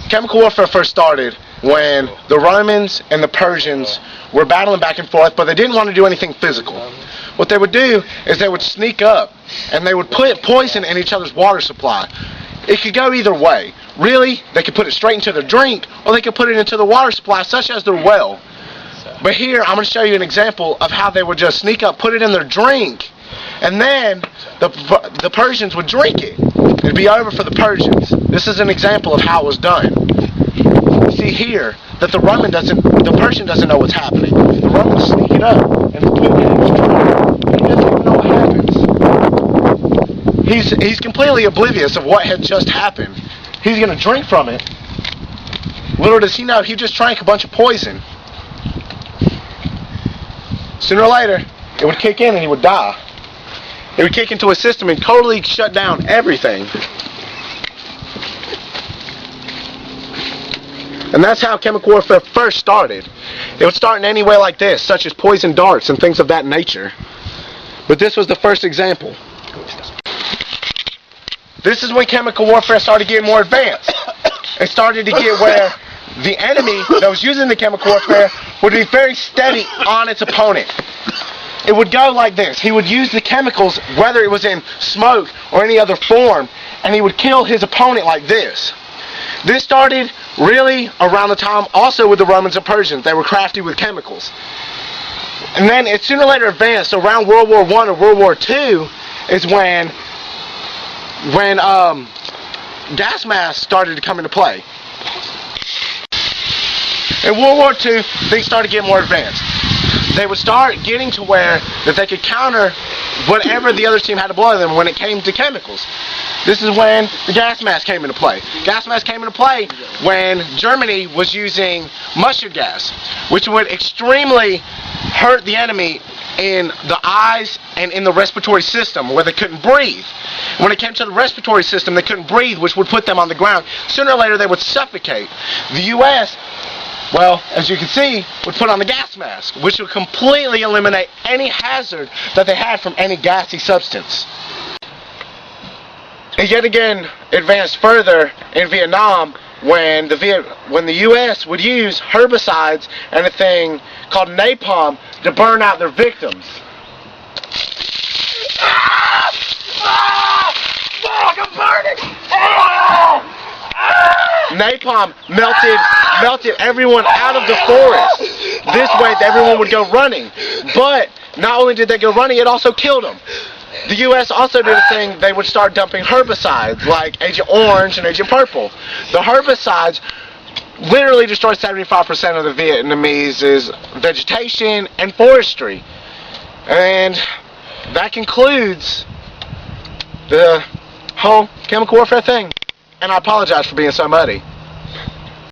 Chemical warfare first started when the Romans and the Persians were battling back and forth, but they didn't want to do anything physical. What they would do is they would sneak up and they would put poison in each other's water supply. It could go either way. Really, they could put it straight into their drink, or they could put it into the water supply, such as their well. But here, I'm going to show you an example of how they would just sneak up, put it in their drink, and then the Persians would drink it. It'd be over for the Persians. This is an example of how it was done. You see here that the Persian doesn't know what's happening. The Romans sneak it up and put it in his drink. He doesn't even know what happens. He's completely oblivious of what had just happened. He's going to drink from it. Little does he know, he just drank a bunch of poison. Sooner or later, it would kick in and he would die. It would kick into his system and totally shut down everything. And that's how chemical warfare first started. It would start in any way like this, such as poison darts and things of that nature. But this was the first example. This is when chemical warfare started getting more advanced. It started to get where the enemy that was using the chemical warfare would be very steady on its opponent. It would go like this. He would use the chemicals, whether it was in smoke or any other form, and he would kill his opponent like this. This started really around the time also with the Romans and Persians. They were crafty with chemicals. And then it sooner or later advanced. Around World War I or World War II is when gas masks started to come into play. In World War II, things started getting more advanced. They would start getting to where that they could counter whatever the other team had to blow them when it came to chemicals. This is when the gas mask came into play. Gas mask came into play when Germany was using mustard gas, which would extremely hurt the enemy in the eyes and in the respiratory system where they couldn't breathe. When it came to the respiratory system, they couldn't breathe, which would put them on the ground. Sooner or later, they would suffocate. The U.S., well, as you can see, would put on the gas mask, which would completely eliminate any hazard that they had from any gassy substance. It yet again advanced further in Vietnam when the U.S. would use herbicides and a thing called napalm to burn out their victims. Fuck, I'm burning! Napalm melted everyone out of the forest. This way, everyone would go running. But not only did they go running, it also killed them. The U.S. also did a thing. They would start dumping herbicides like Agent Orange and Agent Purple. The herbicides literally destroyed 75% of the Vietnamese vegetation and forestry. And that concludes the whole chemical warfare thing. And I apologize for being so muddy.